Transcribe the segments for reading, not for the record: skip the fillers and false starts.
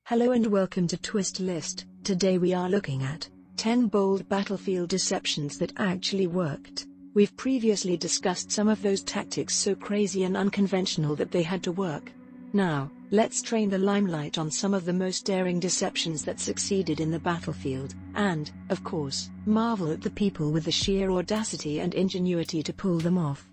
Hello and welcome to Twist List. Today we are looking at 10 bold battlefield deceptions that actually worked. We've previously discussed some of those tactics so crazy and unconventional that they had to work. Now, let's train the limelight on some of the most daring deceptions that succeeded in the battlefield, and, of course, marvel at the people with the sheer audacity and ingenuity to pull them off.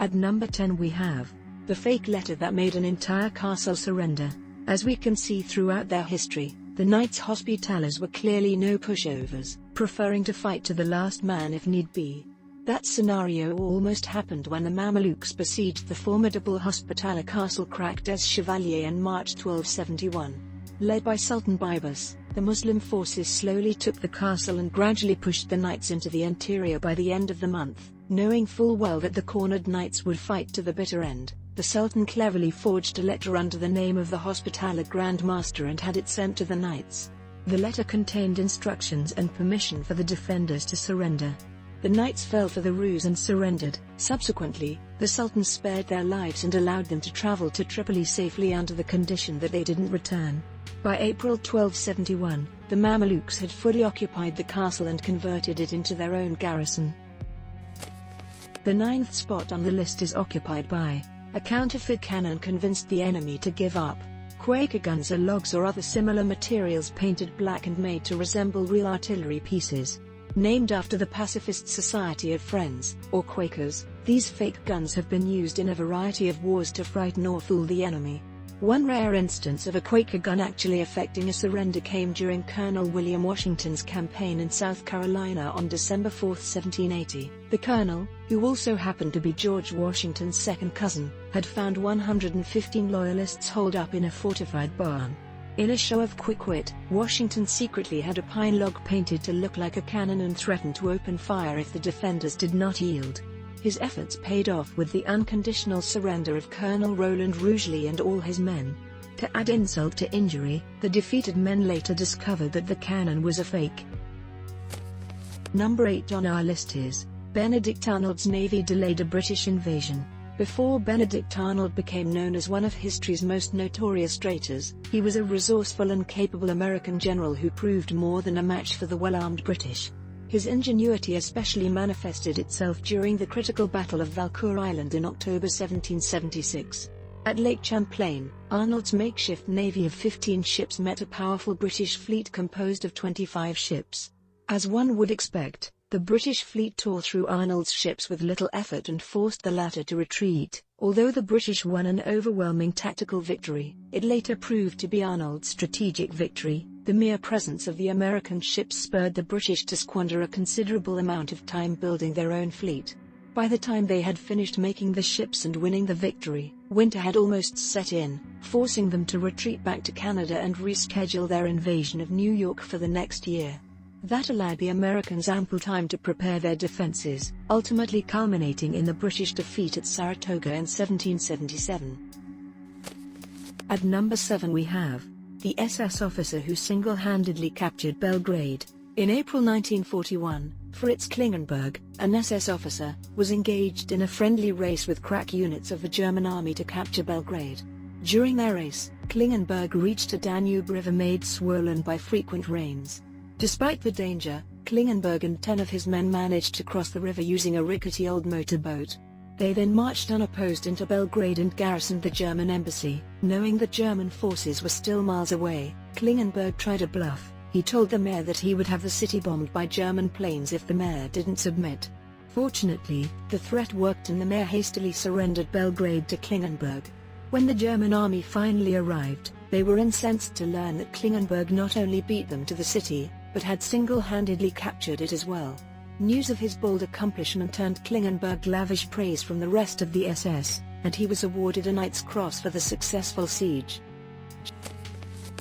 At number 10 we have the fake letter that made an entire castle surrender. As we can see throughout their history, the Knights Hospitallers were clearly no pushovers, preferring to fight to the last man if need be. That scenario almost happened when the Mamelukes besieged the formidable Hospitaller Castle Crac des Chevaliers in March 1271. Led by Sultan Bibas, the Muslim forces slowly took the castle and gradually pushed the knights into the interior. By the end of the month, knowing full well that the cornered knights would fight to the bitter end, the Sultan cleverly forged a letter under the name of the Hospitaller Grand Master and had it sent to the knights. The letter contained instructions and permission for the defenders to surrender. The knights fell for the ruse and surrendered. Subsequently, the Sultan spared their lives and allowed them to travel to Tripoli safely under the condition that they didn't return. By April 1271, the Mamelukes had fully occupied the castle and converted it into their own garrison. The 9th spot on the list is occupied by a counterfeit cannon convinced the enemy to give up. Quaker guns are logs or other similar materials painted black and made to resemble real artillery pieces. Named after the Pacifist Society of Friends, or Quakers, these fake guns have been used in a variety of wars to frighten or fool the enemy. One rare instance of a Quaker gun actually effecting a surrender came during Colonel William Washington's campaign in South Carolina on December 4, 1780. The colonel, who also happened to be George Washington's second cousin, had found 115 loyalists holed up in a fortified barn. In a show of quick wit, Washington secretly had a pine log painted to look like a cannon and threatened to open fire if the defenders did not yield. His efforts paid off with the unconditional surrender of Colonel Roland Rougeley and all his men. To add insult to injury, the defeated men later discovered that the cannon was a fake. Number 8 on our list is Benedict Arnold's navy delayed a British invasion. Before Benedict Arnold became known as one of history's most notorious traitors, he was a resourceful and capable American general who proved more than a match for the well-armed British. His ingenuity especially manifested itself during the critical Battle of Valcour Island in October 1776. At Lake Champlain, Arnold's makeshift navy of 15 ships met a powerful British fleet composed of 25 ships. As one would expect, the British fleet tore through Arnold's ships with little effort and forced the latter to retreat. Although the British won an overwhelming tactical victory, it later proved to be Arnold's strategic victory. The mere presence of the American ships spurred the British to squander a considerable amount of time building their own fleet. By the time they had finished making the ships and winning the victory, winter had almost set in, forcing them to retreat back to Canada and reschedule their invasion of New York for the next year. That allowed the Americans ample time to prepare their defenses, ultimately culminating in the British defeat at Saratoga in 1777. At number 7 we have the SS officer who single-handedly captured Belgrade. In April 1941, Fritz Klingenberg, an SS officer, was engaged in a friendly race with crack units of the German army to capture Belgrade. During their race, Klingenberg reached a Danube river made swollen by frequent rains. Despite the danger, Klingenberg and 10 of his men managed to cross the river using a rickety old motorboat. They then marched unopposed into Belgrade and garrisoned the German embassy. Knowing that German forces were still miles away, Klingenberg tried a bluff. He told the mayor that he would have the city bombed by German planes if the mayor didn't submit. Fortunately, the threat worked and the mayor hastily surrendered Belgrade to Klingenberg. When the German army finally arrived, they were incensed to learn that Klingenberg not only beat them to the city, but had single-handedly captured it as well. News of his bold accomplishment earned Klingenberg lavish praise from the rest of the SS, and he was awarded a Knight's Cross for the successful siege.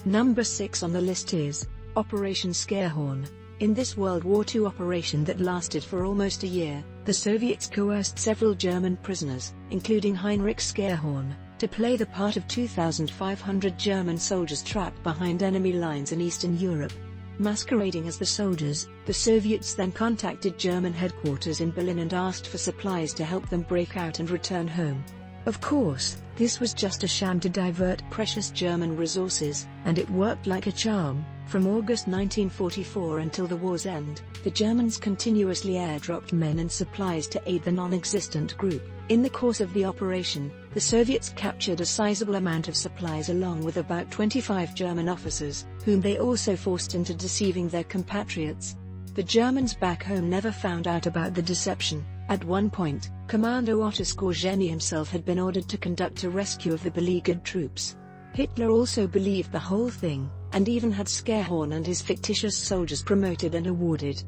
Number 6 on the list is Operation Scarehorn. In this World War II operation that lasted for almost a year, the Soviets coerced several German prisoners, including Heinrich Scarehorn, to play the part of 2,500 German soldiers trapped behind enemy lines in Eastern Europe. Masquerading as the soldiers, the Soviets then contacted German headquarters in Berlin and asked for supplies to help them break out and return home. Of course, this was just a sham to divert precious German resources, and it worked like a charm. From August 1944 until the war's end, the Germans continuously airdropped men and supplies to aid the non-existent group. In the course of the operation, the Soviets captured a sizable amount of supplies along with about 25 German officers, whom they also forced into deceiving their compatriots. The Germans back home never found out about the deception. At one point, Commando Otto Skorzeny himself had been ordered to conduct a rescue of the beleaguered troops. Hitler also believed the whole thing, and even had Scarehorn and his fictitious soldiers promoted and awarded.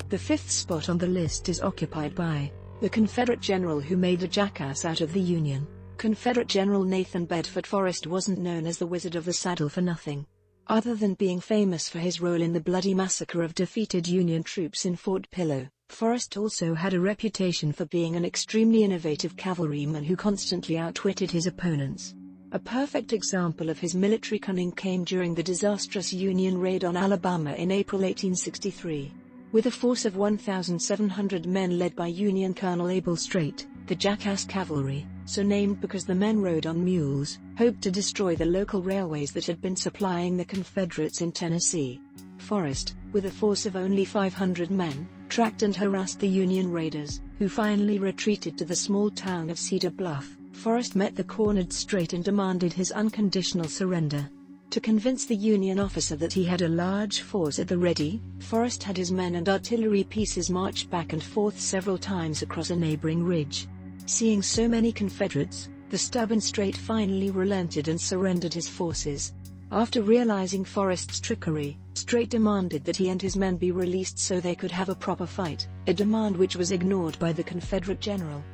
The fifth spot on the list is occupied by the Confederate general who made a jackass out of the Union. Confederate General Nathan Bedford Forrest wasn't known as the Wizard of the Saddle for nothing. Other than being famous for his role in the bloody massacre of defeated Union troops in Fort Pillow, Forrest also had a reputation for being an extremely innovative cavalryman who constantly outwitted his opponents. A perfect example of his military cunning came during the disastrous Union raid on Alabama in April 1863. With a force of 1,700 men led by Union Colonel Abel Strait, the Jackass Cavalry, so named because the men rode on mules, hoped to destroy the local railways that had been supplying the Confederates in Tennessee. Forrest, with a force of only 500 men, tracked and harassed the Union raiders, who finally retreated to the small town of Cedar Bluff. Forrest met the cornered Strait and demanded his unconditional surrender. To convince the Union officer that he had a large force at the ready, Forrest had his men and artillery pieces march back and forth several times across a neighboring ridge. Seeing so many Confederates, the stubborn Strait finally relented and surrendered his forces. After realizing Forrest's trickery, Strait demanded that he and his men be released so they could have a proper fight, a demand which was ignored by the Confederate general.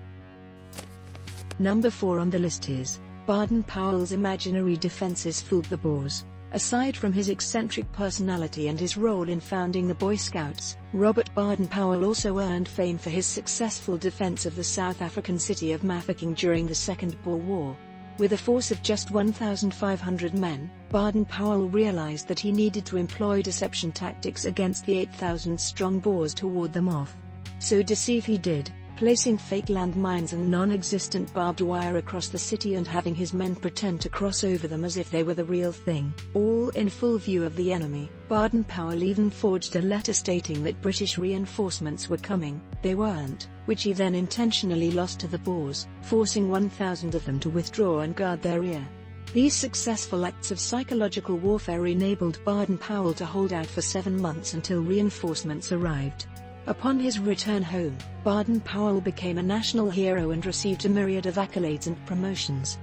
Number 4 on the list is Barden Powell's imaginary defenses fooled the Boers. Aside from his eccentric personality and his role in founding the Boy Scouts, Robert Barden Powell also earned fame for his successful defense of the South African city of Mafeking during the Second Boer War. With a force of just 1,500 men, Barden Powell realized that he needed to employ deception tactics against the 8,000-strong Boers to ward them off. So deceive he did, placing fake landmines and non-existent barbed wire across the city and having his men pretend to cross over them as if they were the real thing, all in full view of the enemy. Barden Powell even forged a letter stating that British reinforcements were coming. They weren't, which he then intentionally lost to the Boers, forcing 1,000 of them to withdraw and guard their rear. These successful acts of psychological warfare enabled Barden Powell to hold out for 7 months until reinforcements arrived. Upon his return home, Barden Powell became a national hero and received a myriad of accolades and promotions.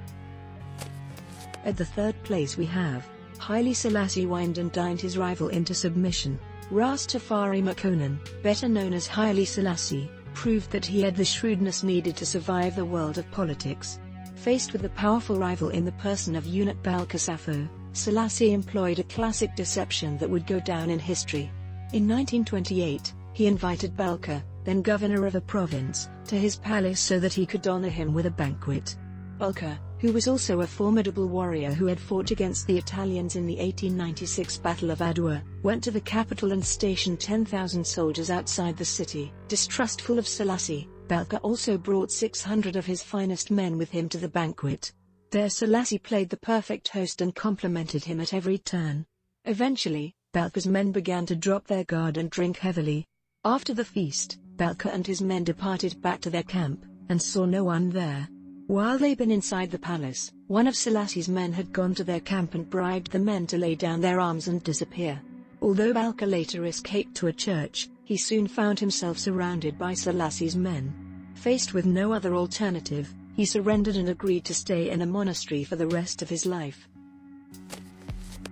At the third place we have Haile Selassie wined and dined his rival into submission. Rastafari Makonnen, better known as Haile Selassie, proved that he had the shrewdness needed to survive the world of politics. Faced with a powerful rival in the person of Unit Balka Safo, Selassie employed a classic deception that would go down in history. In 1928, he invited Balka, then governor of a province, to his palace so that he could honor him with a banquet. Balka, who was also a formidable warrior who had fought against the Italians in the 1896 Battle of Adwa, went to the capital and stationed 10,000 soldiers outside the city. Distrustful of Selassie, Balka also brought 600 of his finest men with him to the banquet. There Selassie played the perfect host and complimented him at every turn. Eventually, Balka's men began to drop their guard and drink heavily. After the feast, Balka and his men departed back to their camp, and saw no one there. While they'd been inside the palace, one of Selassie's men had gone to their camp and bribed the men to lay down their arms and disappear. Although Balka later escaped to a church, he soon found himself surrounded by Selassie's men. Faced with no other alternative, he surrendered and agreed to stay in a monastery for the rest of his life.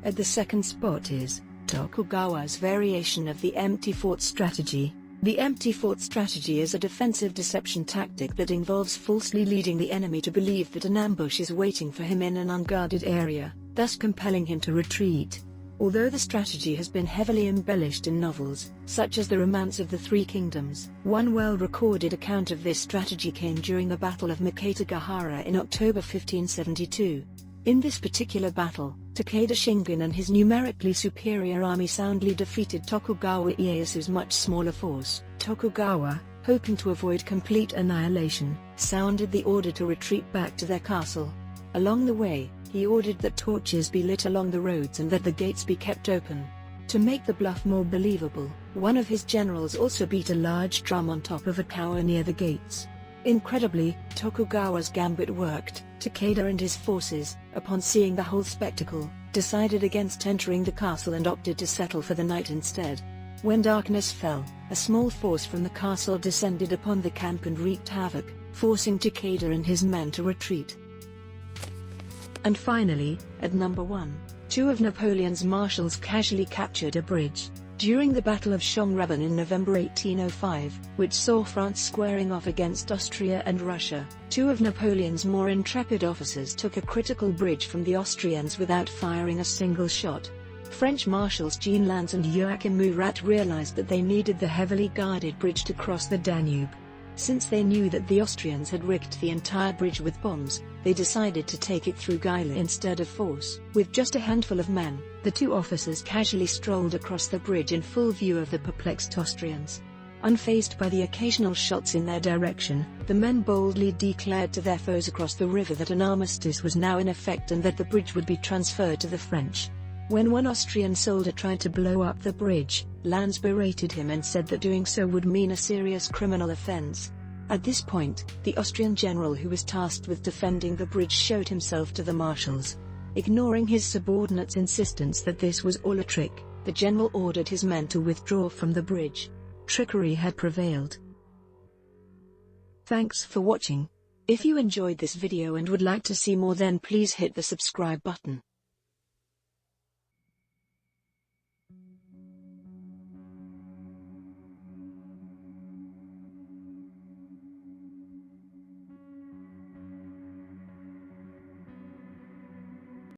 At the second spot is Tokugawa's variation of the empty fort strategy. The empty fort strategy is a defensive deception tactic that involves falsely leading the enemy to believe that an ambush is waiting for him in an unguarded area, thus compelling him to retreat. Although the strategy has been heavily embellished in novels, such as The Romance of the Three Kingdoms, one well-recorded account of this strategy came during the Battle of Mikatagahara in October 1572. In this particular battle, Takeda Shingen and his numerically superior army soundly defeated Tokugawa Ieyasu's much smaller force. Tokugawa, hoping to avoid complete annihilation, sounded the order to retreat back to their castle. Along the way, he ordered that torches be lit along the roads and that the gates be kept open. To make the bluff more believable, one of his generals also beat a large drum on top of a tower near the gates. Incredibly, Tokugawa's gambit worked. Takeda and his forces, upon seeing the whole spectacle, decided against entering the castle and opted to settle for the night instead. When darkness fell, a small force from the castle descended upon the camp and wreaked havoc, forcing Takeda and his men to retreat. And finally, at number 1, two of Napoleon's marshals casually captured a bridge. During the Battle of Schongraben in November 1805, which saw France squaring off against Austria and Russia, two of Napoleon's more intrepid officers took a critical bridge from the Austrians without firing a single shot. French marshals Jean Lannes and Joachim Murat realized that they needed the heavily guarded bridge to cross the Danube. Since they knew that the Austrians had rigged the entire bridge with bombs, they decided to take it through guile instead of force. With just a handful of men, the two officers casually strolled across the bridge in full view of the perplexed Austrians. Unfazed by the occasional shots in their direction, the men boldly declared to their foes across the river that an armistice was now in effect and that the bridge would be transferred to the French. When one Austrian soldier tried to blow up the bridge, Lannes berated him and said that doing so would mean a serious criminal offense. At this point, the Austrian general who was tasked with defending the bridge showed himself to the marshals. Ignoring his subordinates' insistence that this was all a trick, the general ordered his men to withdraw from the bridge. Trickery had prevailed. Thanks for watching. If you enjoyed this video and would like to see more, then please hit the subscribe button.